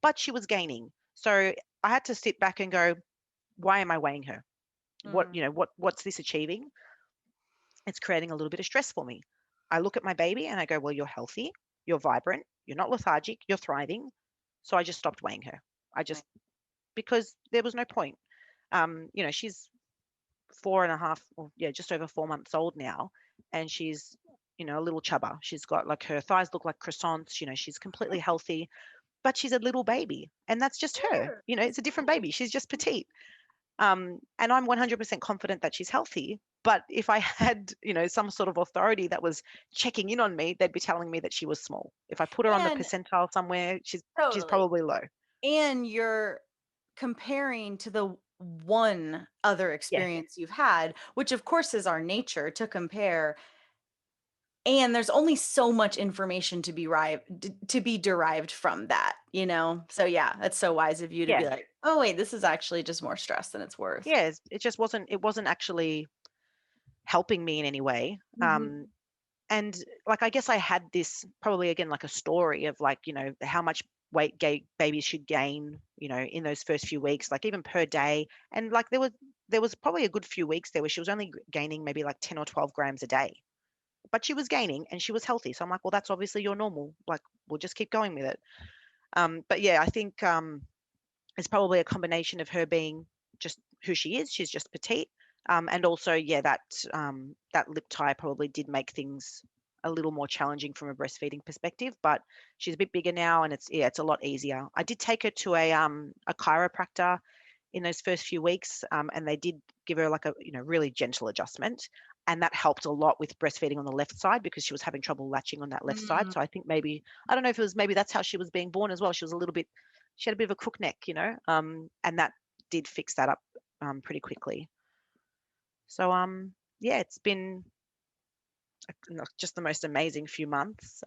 but she was gaining. So I had to sit back and go, why am I weighing her? Mm, What's this achieving? It's creating a little bit of stress for me. I look at my baby and I go, well, you're healthy, you're vibrant, you're not lethargic, you're thriving. So I just stopped weighing her. I right. just, because there was no point. She's 4.5, or yeah, just over 4 months old now, and she's, a little chubber. She's got like her thighs look like croissants. She's completely healthy, but she's a little baby, and that's just her. Sure. It's a different baby. She's just petite. And I'm 100% confident that she's healthy. But if I had, some sort of authority that was checking in on me, they'd be telling me that she was small. If I put her on the And percentile somewhere, she's totally. probably low. And you're comparing to the one other Yeah, experience you've had, which of course is our nature to compare. And there's only so much information to be derived from that, So yeah, that's so wise of you to be yeah, like, oh wait, this is actually just more stress than it's worth. yeah. It just wasn't. It wasn't actually helping me in any way. Mhm. And like, I guess I had this probably again like a story of like, how much weight babies should gain, in those first few weeks, like even per day. And like there was probably a good few weeks there where she was only gaining maybe like 10 or 12 grams a day, but she was gaining and she was healthy. So I'm like, well, that's obviously your normal. Like, we'll just keep going with it. But yeah, I think it's probably a combination of her being just who she is. She's just petite. And also, yeah, that lip tie probably did make things a little more challenging from a breastfeeding perspective. But she's a bit bigger now, and it's a lot easier. I did take her to a chiropractor in those first few weeks, and they did give her like a really gentle adjustment, and that helped a lot with breastfeeding on the left side because she was having trouble latching on that left side. Mm. So I think maybe, I don't know if it was, maybe that's how she was being born as well. She had a bit of a crook neck, and that did fix that up pretty quickly. So yeah, it's been just the most amazing few months.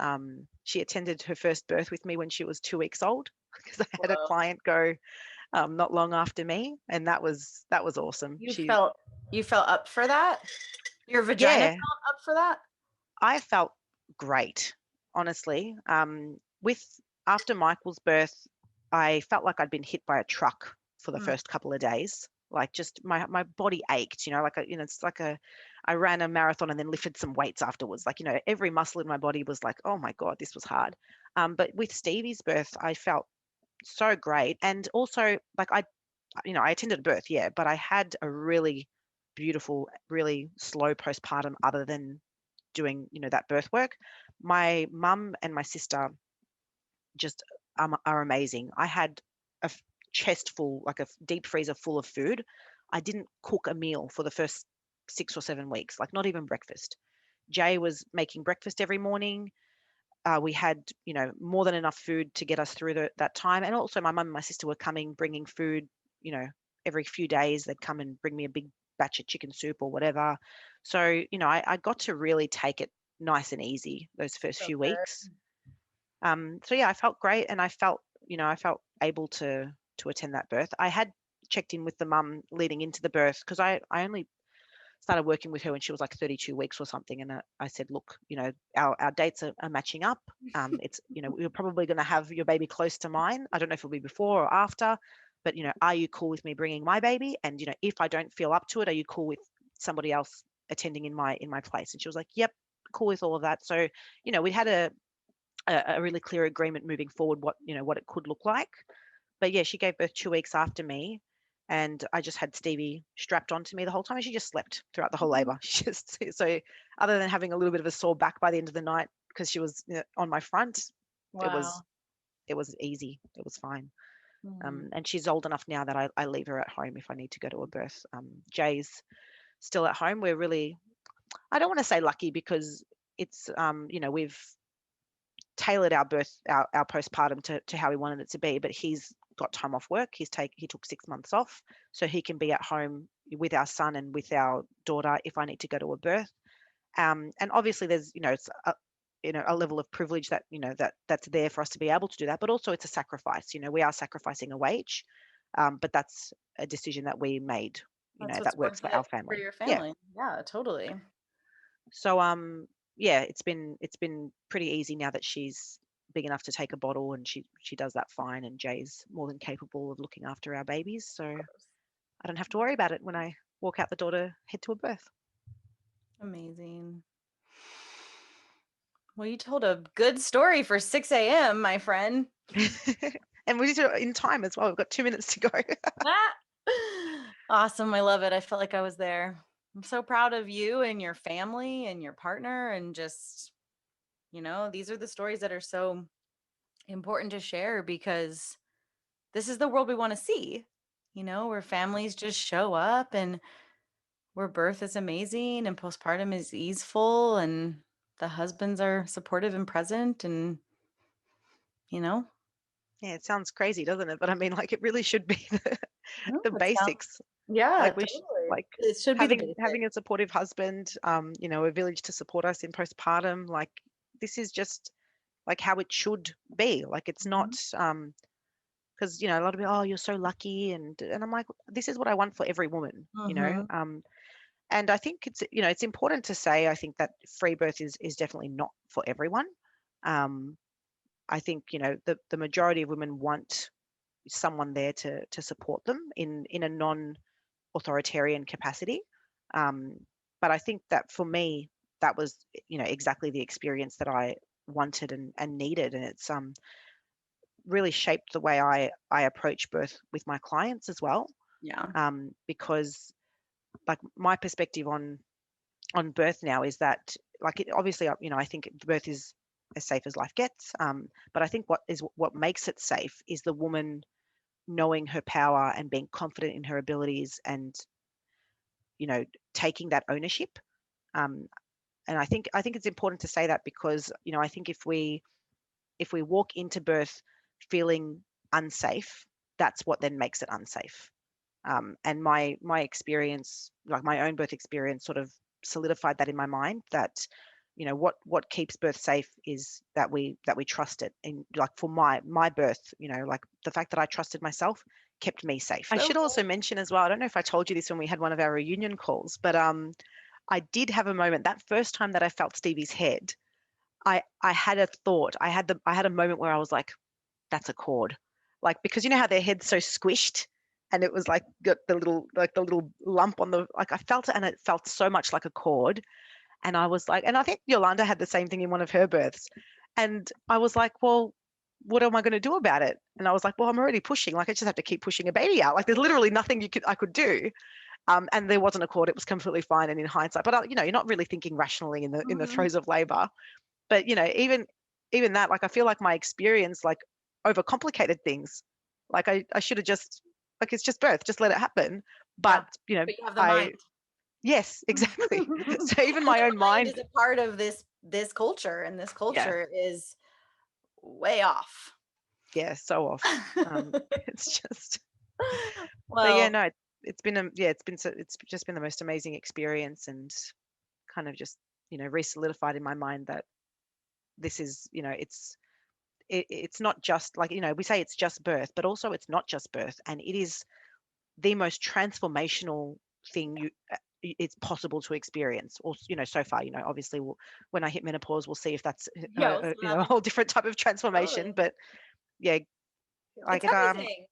She attended her first birth with me when she was 2 weeks old because I had a Whoa. client go not long after me, and that was awesome. You felt up for that? Your vagina Yeah, felt up for that? I felt great, honestly. With After Michael's birth, I felt like I'd been hit by a truck for the Mm. first couple of days. Like, just my body ached, it's like I ran a marathon and then lifted some weights afterwards. Like, every muscle in my body was like, oh my God, this was hard. But with Stevie's birth, I felt so great. And also, like, I attended a birth, yeah, but I had a really beautiful, really slow postpartum other than doing, that birth work. My mum and my sister just are amazing. I had a chest full, like a deep freezer full of food. I didn't cook a meal for the first 6 or 7 weeks, like not even breakfast. Jay was making breakfast every morning. We had, more than enough food to get us through that time. And also, my mum and my sister were coming, bringing food, you know, every few days. They'd come and bring me a big batch of chicken soup or whatever. So, I got to really take it nice and easy those first So few good. weeks. So yeah, I felt great, and I felt able to attend that birth. I had checked in with the mum leading into the birth because I only started working with her when she was like 32 weeks or something. And I said, look, our dates are matching up. It's, we're probably going to have your baby close to mine. I don't know if it'll be before or after, but, are you cool with me bringing my baby? And, if I don't feel up to it, are you cool with somebody else attending in my place? And she was like, yep, cool with all of that. So, we had a really clear agreement moving forward, what it could look like. But yeah, she gave birth 2 weeks after me, and I just had Stevie strapped onto me the whole time, and she just slept throughout the whole labor. She just so other than having a little bit of a sore back by the end of the night because she was on my front, it was Wow. it was easy. It was fine. Mm. And she's old enough now that I leave her at home if I need to go to a birth. Jay's still at home. We're really, I don't want to say lucky because it's we've tailored our postpartum to how we wanted it to be, but he's got time off work. He took 6 months off so he can be at home with our son and with our daughter if I need to go to a birth. And obviously there's it's a level of privilege that that's there for us to be able to do that, but also it's a sacrifice. We are sacrificing a wage, but that's a decision that we made, That's what's that works worth for our it for family. your Yeah. family. Yeah, totally. So yeah, it's been pretty easy now that she's big enough to take a bottle, and she does that fine, and Jay's more than capable of looking after our babies. So I don't have to worry about it when I walk out the door to head to a birth. Amazing. Well, you told a good story for 6 a.m., my friend. And we did it in time as well. We've got 2 minutes to go. Awesome. I love it. I felt like I was there. I'm so proud of you and your family and your partner. And just, these are the stories that are so important to share, because this is the world we want to see, where families just show up and where birth is amazing and postpartum is easeful and the husbands are supportive and present and, you know, Yeah, it sounds crazy, doesn't it? But I mean, like, it really should be no, the it sounds, basics. yeah, Like, totally. like It should be the basic. having a supportive husband, a village to support us in postpartum. Like, this is just like how it should be. Like, it's not, Mhm. because a lot of people, oh, you're so lucky, and I'm like, this is what I want for every woman. Mhm. And I think it's important to say, I think that free birth is definitely not for everyone. Um, I think the majority of women want someone there to support them in a non-authoritarian capacity. Um, but I think that for me, that was exactly the experience that I wanted and needed, and it's really shaped the way I approach birth with my clients as well. Yeah. Because like my perspective on birth now is that, like, obviously, I think birth is as safe as life gets. But I think what makes it safe is the woman knowing her power and being confident in her abilities, and you know taking that ownership. Um, and I think it's important to say that, because I think if we walk into birth feeling unsafe, that's what then makes it unsafe. And my experience, like my own birth experience, sort of solidified that in my mind, that what keeps birth safe is that we trust it. And like for my birth, like the fact that I trusted myself kept me safe. I So should also good. mention as well, I don't know if I told you this when we had one of our reunion calls, but I did have a moment that first time that I felt Stevie's head. I had a thought. I had a moment where I was like, that's a cord. Like, because you know how their head's so squished, and it was like got the little lump on the, like, I felt it, and it felt so much like a cord. And I was like, and I think Yolanda had the same thing in one of her births. And I was like, well, what am I going to do about it? And I was like, well, I'm already pushing. Like, I just have to keep pushing a baby out. Like, there's literally nothing I could do. And there wasn't a cord. It was completely fine. And in hindsight, but you're not really thinking rationally in the Mhm. throes of labor. But even that, like, I feel like my experience, like, overcomplicated things. Like, I should have just, like, it's just birth, just let it happen. Yeah. But But you have the I mind. yes, exactly. And So even my the own mind mind, is a part of this culture, and this yeah, culture is way off. yeah, so off. It's just, but yeah, Well, no, it's been it's just been the most amazing experience, and kind of just re-solidified in my mind that this is, it's not just like, we say it's just birth, but also it's not just birth, and it is the most transformational thing it's possible to experience, or so far. Obviously, when I hit menopause, we'll see if that's yeah, we'll see what a happens. whole different type of transformation. Totally. But yeah, like It's it everything.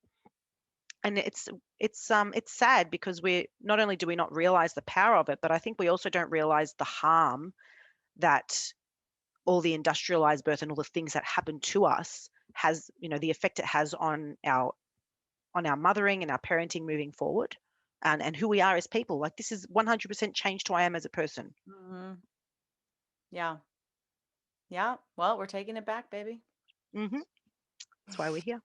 and it's sad, because we not only do we not realize the power of it, but I think we also don't realize the harm that all the industrialized birth and all the things that happen to us has, the effect it has on our mothering and our parenting moving forward, and who we are as people. Like, this is 100% changed who I am as a person. Mhm. Yeah. Yeah. Well, we're taking it back, baby. That's why we're here.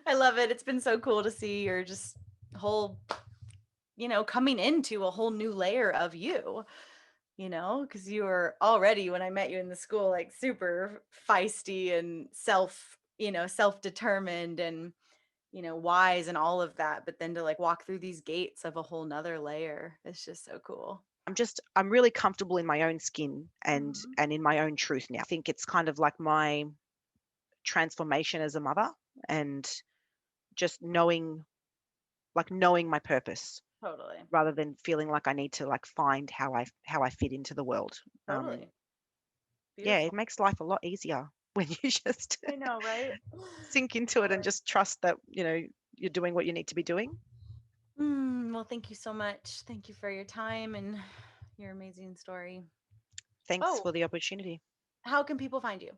I love it. It's been so cool to see your just whole, coming into a whole new layer of you, because you were already, when I met you in the school, like super feisty and self-determined and, wise and all of that. But then to like walk through these gates of a whole nother layer, it's just so cool. I'm really comfortable in my own skin, and Mhm. in my own truth now. I think it's kind of like my transformation as a mother, and just knowing my purpose, Totally. rather than feeling like I need to, like, find how I fit into the world. Totally. Yeah, Beautiful. it makes life a lot easier when you just I know, right? sink into it and just trust that you're doing what you need to be doing. Well, thank you so much. Thank you for your time and your amazing story. Thanks Oh, for the opportunity. how can people find you?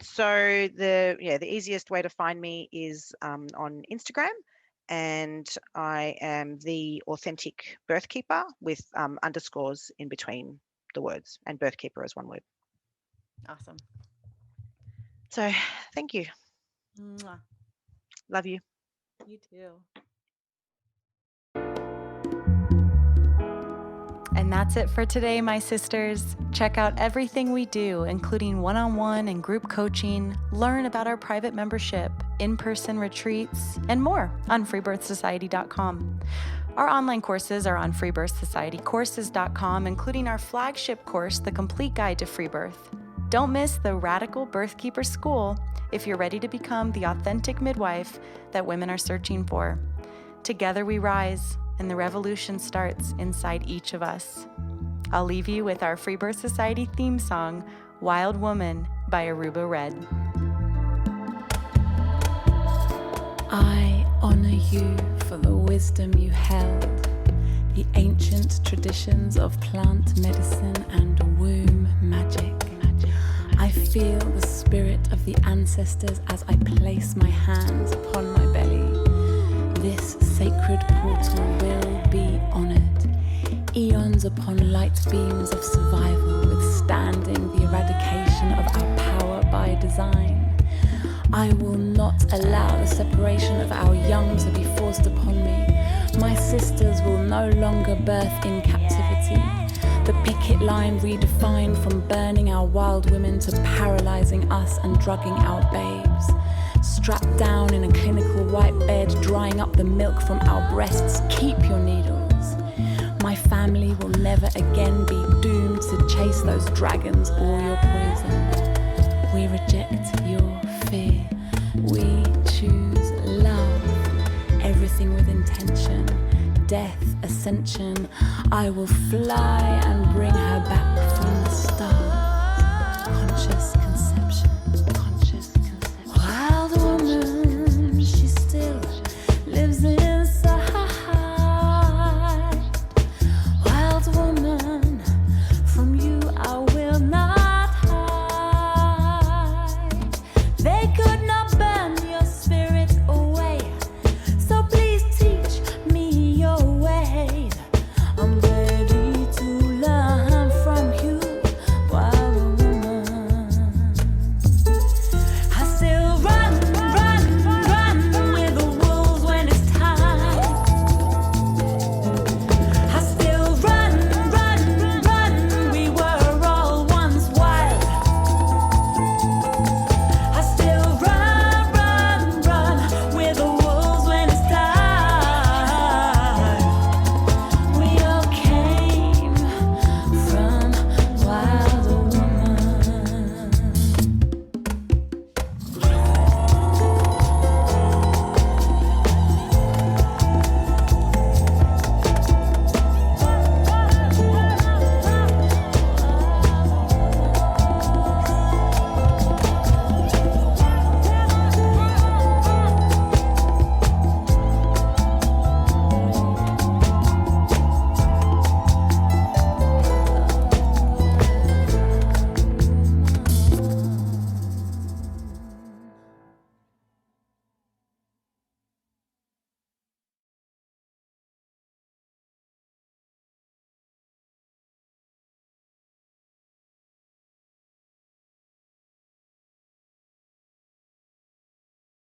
So the easiest way to find me is on Instagram, and I am the authentic birth keeper with underscores in between the words, and birth keeper is one word. Awesome. So thank you. Mwah. Love you. You too. And that's it for today, my sisters. Check out everything we do, including one-on-one and group coaching. Learn about our private membership, in-person retreats, and more on freebirthsociety.com. Our online courses are on freebirthsocietycourses.com, including our flagship course, The Complete Guide to Free Birth. Don't miss the Radical Birthkeeper School if you're ready to become the authentic midwife that women are searching for. Together we rise, and the revolution starts inside each of us. I'll leave you with our Free Birth Society theme song, Wild Woman by Aruba Red. I honor you for the wisdom you held, the ancient traditions of plant medicine and womb magic. I feel the spirit of the ancestors as I place my hands upon my belly. This sacred portal will be honored. Eons upon light beams of survival, withstanding the eradication of our power by design. I will not allow the separation of our young to be forced upon me. My sisters will no longer birth in captivity. The picket line redefined from burning our wild women to paralyzing us and drugging our babes. Strapped down in a clinical white bed, drying up the milk from our breasts, keep your needles. My family will never again be doomed to chase those dragons or your poison. We reject your fear. We choose love. Everything with intention. Death, ascension. I will fly and bring her back